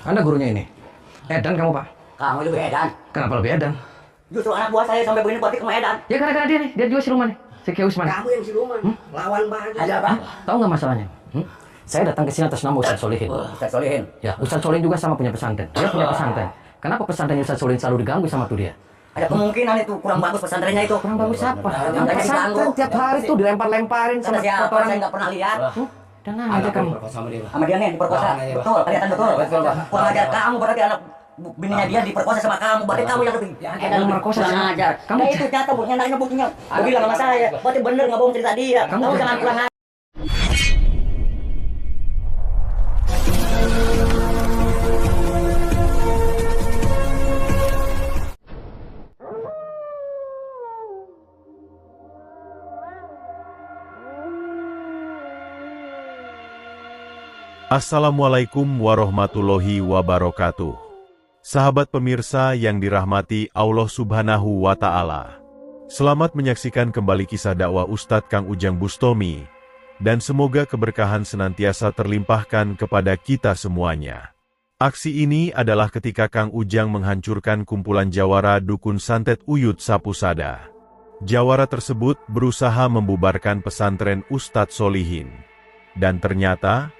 Anda gurunya ini? Edan kamu, Pak? Kamu lebih edan. Kenapa lebih edan? Justru anak buah saya sampai begini berarti kamu edan. Ya gara-gara dia nih, dia juga siluman nih. Si Kiai Usman. Kamu yang siluman. Lawan banget. Ada apa? Tahu nggak masalahnya? Saya datang ke sini atas nama Ustadz Solihin. Ustadz Solihin. Ya, Ustadz Solihin juga sama punya pesantren. Dia punya pesantren. Kenapa pesantrennya Ustadz Solihin selalu diganggu sama tuh dia? Ada kemungkinan itu kurang bagus pesantrennya itu. Kurang bagus apa? Yang Makanya pesantren diganggu. tiap hari tuh dilempar-lemparin sama Sama siapa? kotoran. Saya nggak pernah lihat. Tenang aja kamu. Sama dia nih diperkosa. Betul, kelihatan betul. Kurang ajar kamu berarti anak bininya dia diperkosa sama kamu. Berarti kamu yang lebih Yang merkosa kurang siapa? ajar. Kamu Nah itu nyata bu, nyatanya buktinya. Aku bilang sama saya. Berarti bener nggak bohong cerita dia. Kamu jangan kurang ajar. Assalamualaikum warahmatullahi wabarakatuh. Sahabat pemirsa yang dirahmati Allah Subhanahu wa Ta'ala. Selamat menyaksikan kembali kisah dakwah Ustadz Kang Ujang Bustomi, dan semoga keberkahan senantiasa terlimpahkan kepada kita semuanya. Aksi ini adalah ketika Kang Ujang menghancurkan kumpulan jawara dukun santet Uyut Sapusada. Jawara tersebut berusaha membubarkan pesantren Ustadz Solihin. Dan ternyata,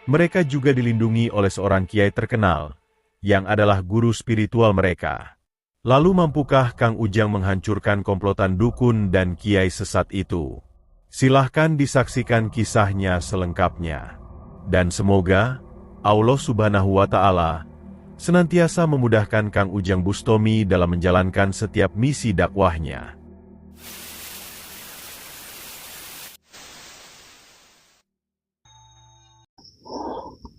mereka juga dilindungi oleh seorang kiai terkenal, yang adalah guru spiritual mereka. Lalu mampukah Kang Ujang menghancurkan komplotan dukun dan kiai sesat itu? Silahkan disaksikan kisahnya selengkapnya. Dan semoga Allah Subhanahu wa Ta'ala senantiasa memudahkan Kang Ujang Bustomi dalam menjalankan setiap misi dakwahnya.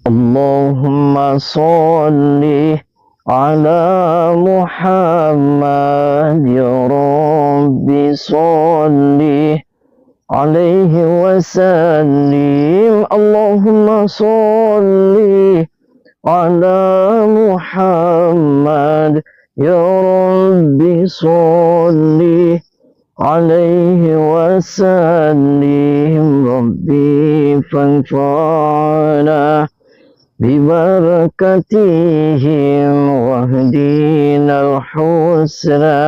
Allahumma sholli ala Muhammad ya Rabbi sholli alaihi wa sallim. Allahumma sholli ala Muhammad ya Rabbi sholli alaihi wa sallim. Rabbi fanfa'na ببركتهم واهدنا الحسنى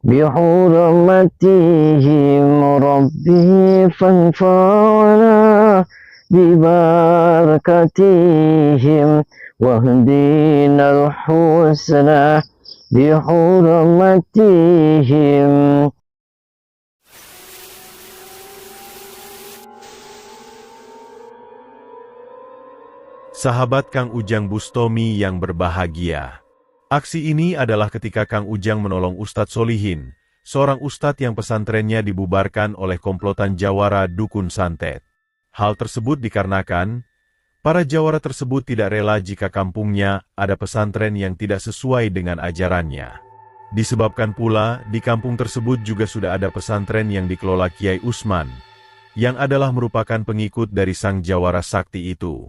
بحرمتهم ربي فانفعنا ببركتهم واهدنا الحسنى بحرمتهم. Sahabat Kang Ujang Bustomi yang berbahagia. Aksi ini adalah ketika Kang Ujang menolong Ustadz Solihin, seorang ustadz yang pesantrennya dibubarkan oleh komplotan jawara dukun santet. Hal tersebut dikarenakan, para jawara tersebut tidak rela jika kampungnya ada pesantren yang tidak sesuai dengan ajarannya. Disebabkan pula, di kampung tersebut juga sudah ada pesantren yang dikelola Kiai Usman, yang adalah merupakan pengikut dari sang jawara sakti itu.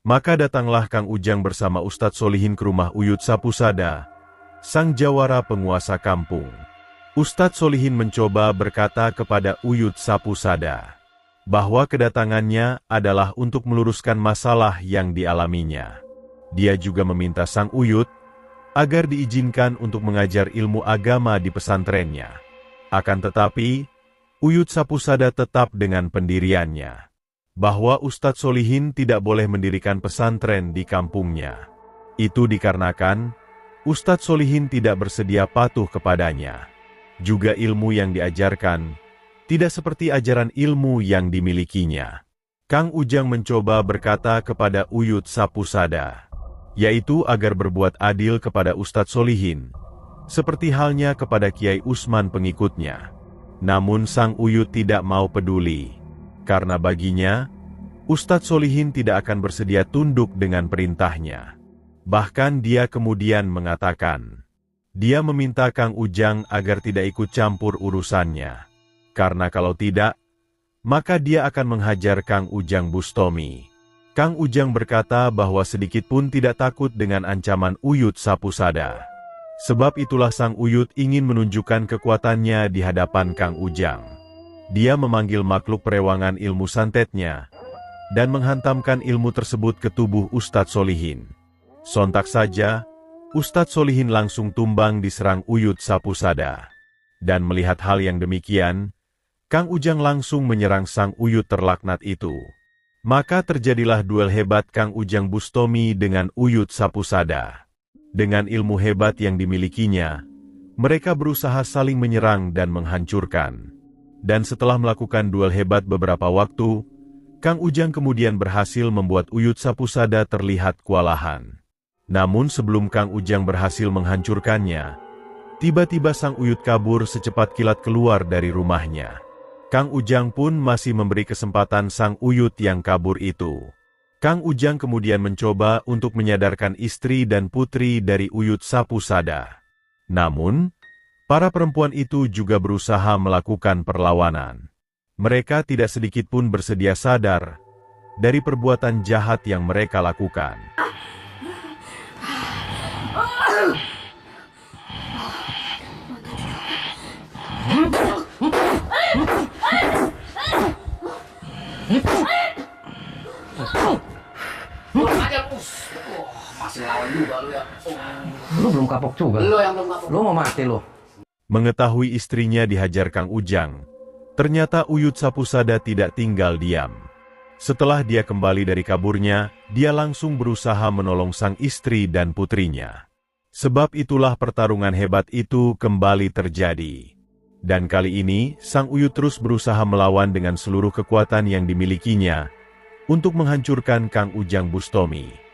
Maka datanglah Kang Ujang bersama Ustadz Solihin ke rumah Uyut Sapusada, sang jawara penguasa kampung. Ustadz Solihin mencoba berkata kepada Uyut Sapusada, bahwa kedatangannya adalah untuk meluruskan masalah yang dialaminya. Dia juga meminta sang Uyut, agar diizinkan untuk mengajar ilmu agama di pesantrennya. Akan tetapi, Uyut Sapusada tetap dengan pendiriannya, bahwa Ustadz Solihin tidak boleh mendirikan pesantren di kampungnya. Itu dikarenakan, Ustadz Solihin tidak bersedia patuh kepadanya. Juga ilmu yang diajarkan, tidak seperti ajaran ilmu yang dimilikinya. Kang Ujang mencoba berkata kepada Uyut Sapusada, yaitu agar berbuat adil kepada Ustadz Solihin, seperti halnya kepada Kiai Usman pengikutnya. Namun sang Uyut tidak mau peduli. Karena baginya, Ustadz Solihin tidak akan bersedia tunduk dengan perintahnya. Bahkan dia kemudian mengatakan, dia meminta Kang Ujang agar tidak ikut campur urusannya. Karena kalau tidak, maka dia akan menghajar Kang Ujang Bustomi. Kang Ujang berkata bahwa sedikit pun tidak takut dengan ancaman Uyut Sapusada. Sebab itulah sang Uyut ingin menunjukkan kekuatannya di hadapan Kang Ujang. Dia memanggil makhluk perewangan ilmu santetnya, dan menghantamkan ilmu tersebut ke tubuh Ustadz Solihin. Sontak saja, Ustadz Solihin langsung tumbang diserang Uyut Sapusada. Dan melihat hal yang demikian, Kang Ujang langsung menyerang sang Uyut terlaknat itu. Maka terjadilah duel hebat Kang Ujang Bustomi dengan Uyut Sapusada. Dengan ilmu hebat yang dimilikinya, mereka berusaha saling menyerang dan menghancurkan. Dan setelah melakukan duel hebat beberapa waktu, Kang Ujang kemudian berhasil membuat Uyut Sapusada terlihat kewalahan. Namun sebelum Kang Ujang berhasil menghancurkannya, tiba-tiba sang Uyut kabur secepat kilat keluar dari rumahnya. Kang Ujang pun masih memberi kesempatan sang Uyut yang kabur itu. Kang Ujang kemudian mencoba untuk menyadarkan istri dan putri dari Uyut Sapusada. Namun, para perempuan itu juga berusaha melakukan perlawanan. Mereka tidak sedikit pun bersedia sadar dari perbuatan jahat yang mereka lakukan. Masih lawan juga lu ya. Lu belum kapok juga. Lu yang belum kapok. Lu mau mati lu. Mengetahui istrinya dihajar Kang Ujang, ternyata Uyut Sapusada tidak tinggal diam. Setelah dia kembali dari kaburnya, dia langsung berusaha menolong sang istri dan putrinya. Sebab itulah pertarungan hebat itu kembali terjadi. Dan kali ini, sang Uyut terus berusaha melawan dengan seluruh kekuatan yang dimilikinya untuk menghancurkan Kang Ujang Bustomi.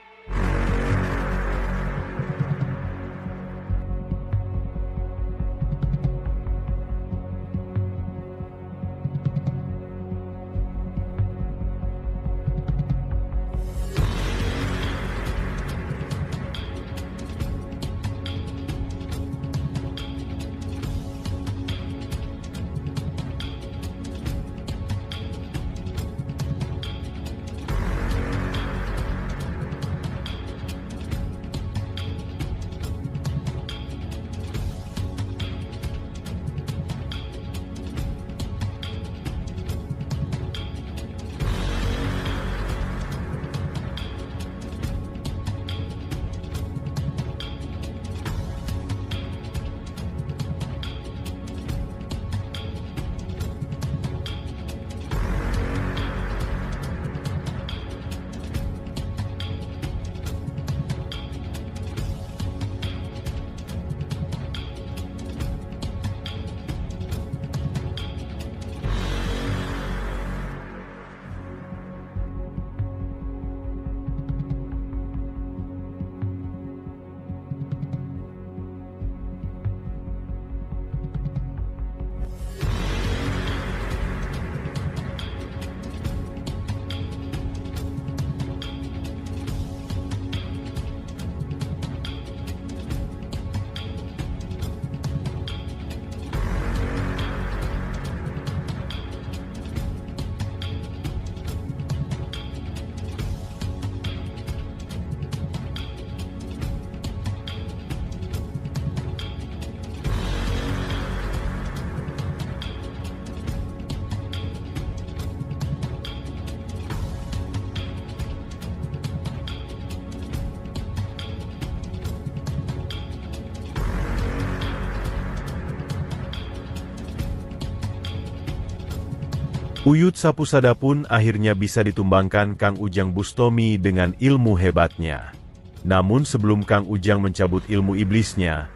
Uyut Sapusada pun akhirnya bisa ditumbangkan Kang Ujang Bustomi dengan ilmu hebatnya. Namun sebelum Kang Ujang mencabut ilmu iblisnya,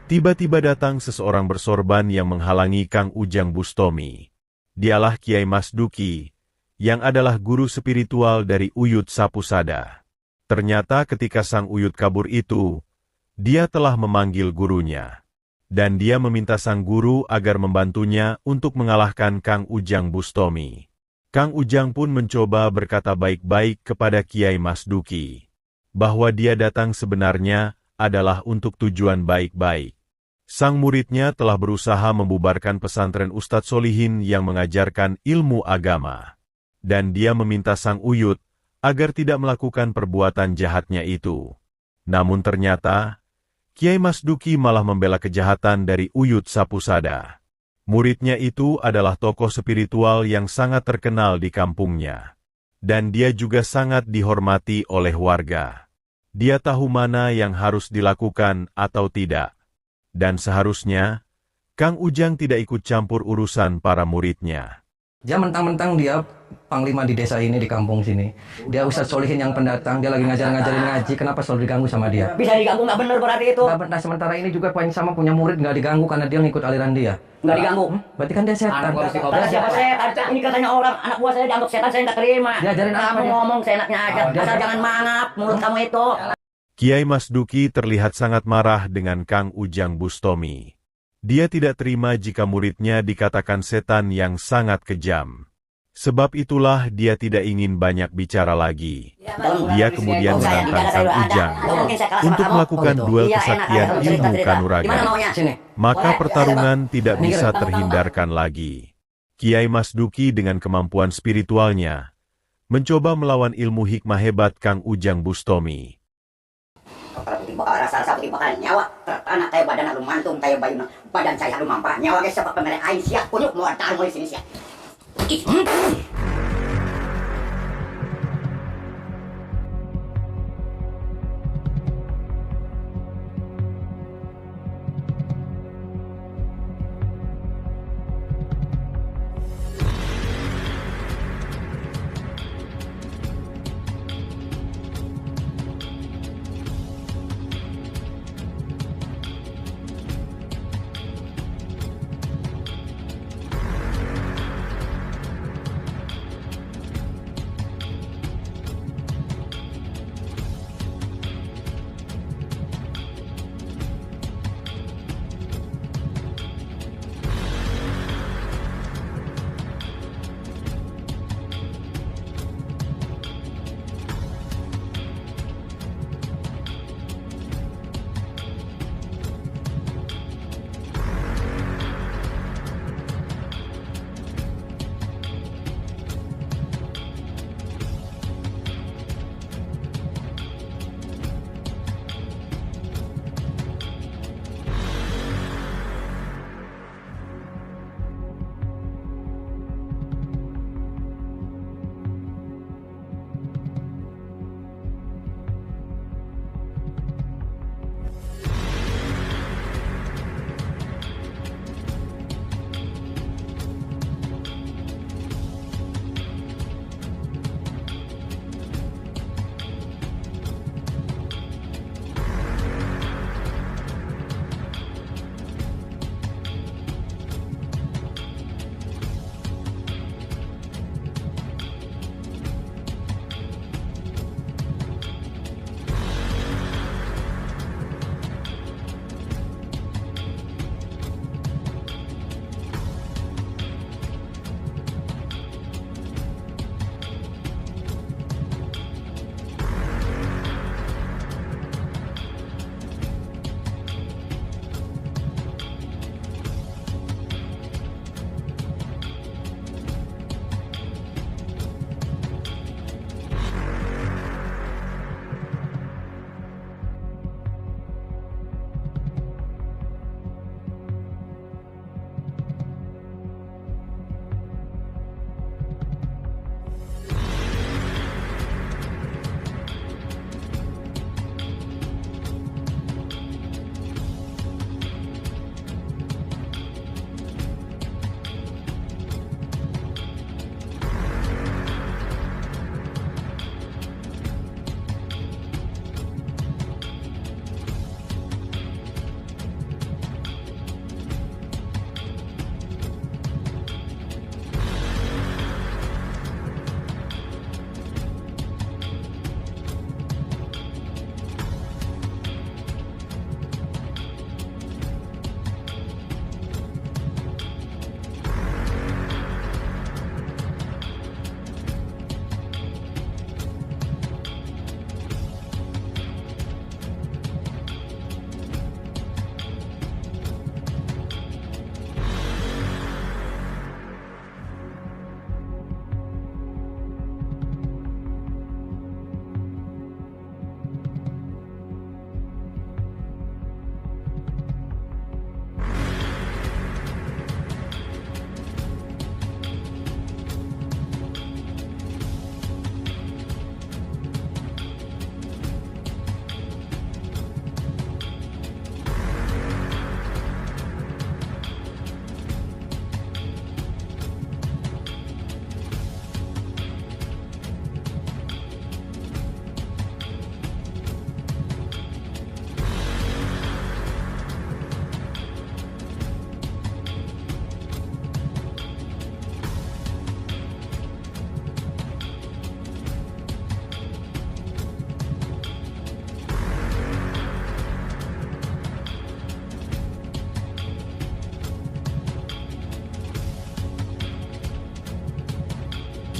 tiba-tiba datang seseorang bersorban yang menghalangi Kang Ujang Bustomi. Dialah Kiai Mas Duki, yang adalah guru spiritual dari Uyut Sapusada. Ternyata ketika sang Uyut kabur itu, dia telah memanggil gurunya. Dan dia meminta sang guru agar membantunya untuk mengalahkan Kang Ujang Bustomi. Kang Ujang pun mencoba berkata baik-baik kepada Kiai Mas Duki, bahwa dia datang sebenarnya adalah untuk tujuan baik-baik. Sang muridnya telah berusaha membubarkan pesantren Ustadz Solihin yang mengajarkan ilmu agama. Dan dia meminta sang Uyut agar tidak melakukan perbuatan jahatnya itu. Namun ternyata, Kiai Mas Duki malah membela kejahatan dari Uyut Sapusada. Muridnya itu adalah tokoh spiritual yang sangat terkenal di kampungnya. Dan dia juga sangat dihormati oleh warga. Dia tahu mana yang harus dilakukan atau tidak. Dan seharusnya, Kang Ujang tidak ikut campur urusan para muridnya. Dia mentang-mentang dia panglima di desa ini, di kampung sini. Dia Ustadz Solihin yang pendatang, dia lagi ngajarin ngaji, kenapa selalu diganggu sama dia? Bisa diganggu nggak bener berarti itu. Nah, sementara ini juga sama punya murid nggak diganggu karena dia ngikut aliran dia. Nggak diganggu. Berarti kan dia setan. Kata siapa setan? Ini katanya orang, anak buah saya dianggap setan, saya nggak terima. Diajarin apa Kamu dia? ngomong seenaknya aja. Asal jangan mangap mulut kamu itu. Kiai Mas Duki terlihat sangat marah dengan Kang Ujang Bustomi. Dia tidak terima jika muridnya dikatakan setan yang sangat kejam. Sebab itulah dia tidak ingin banyak bicara lagi. Dia kemudian menantang Kang Ujang untuk melakukan duel kesaktian ilmu kanuragan. Maka pertarungan tidak bisa terhindarkan lagi. Kiai Mas Duki dengan kemampuan spiritualnya mencoba melawan ilmu hikmah hebat Kang Ujang Bustomi. Rasa putih bakal nyawa anak kayak badan lu mantung kayak bayi badan saya lu mampa nyawa guys siapa pemerek ain siap kunyuk mau taruh mulai sini siap.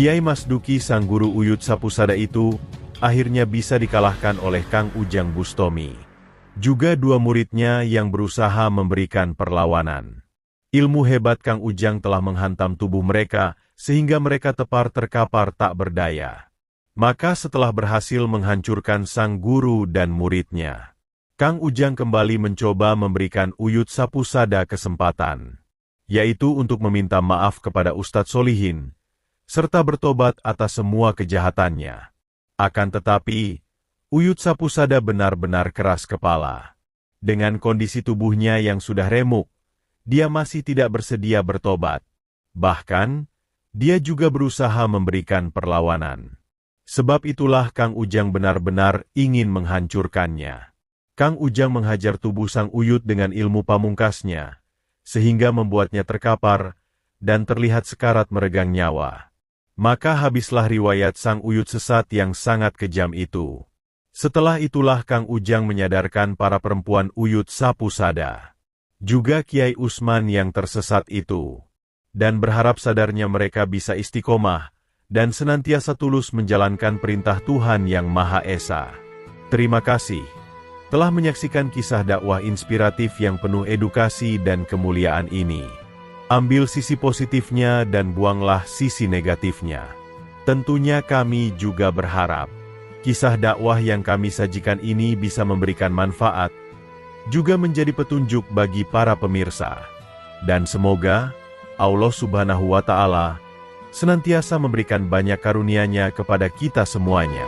Kiai Masduki sang guru Uyut Sapusada itu akhirnya bisa dikalahkan oleh Kang Ujang Bustomi. Juga dua muridnya yang berusaha memberikan perlawanan. Ilmu hebat Kang Ujang telah menghantam tubuh mereka sehingga mereka tepar terkapar tak berdaya. Maka setelah berhasil menghancurkan sang guru dan muridnya, Kang Ujang kembali mencoba memberikan Uyut Sapusada kesempatan, yaitu untuk meminta maaf kepada Ustadz Solihin, serta bertobat atas semua kejahatannya. Akan tetapi, Uyut Sapusada benar-benar keras kepala. Dengan kondisi tubuhnya yang sudah remuk, dia masih tidak bersedia bertobat. Bahkan, dia juga berusaha memberikan perlawanan. Sebab itulah Kang Ujang benar-benar ingin menghancurkannya. Kang Ujang menghajar tubuh sang Uyut dengan ilmu pamungkasnya, sehingga membuatnya terkapar dan terlihat sekarat meregang nyawa. Maka habislah riwayat sang Uyut sesat yang sangat kejam itu. Setelah itulah Kang Ujang menyadarkan para perempuan Uyut Sapusada, juga Kiai Usman yang tersesat itu, dan berharap sadarnya mereka bisa istiqomah dan senantiasa tulus menjalankan perintah Tuhan Yang Maha Esa. Terima kasih telah menyaksikan kisah dakwah inspiratif yang penuh edukasi dan kemuliaan ini. Ambil sisi positifnya dan buanglah sisi negatifnya. Tentunya kami juga berharap kisah dakwah yang kami sajikan ini bisa memberikan manfaat, juga menjadi petunjuk bagi para pemirsa. Dan semoga Allah Subhanahu wa Ta'ala senantiasa memberikan banyak karunia-Nya kepada kita semuanya.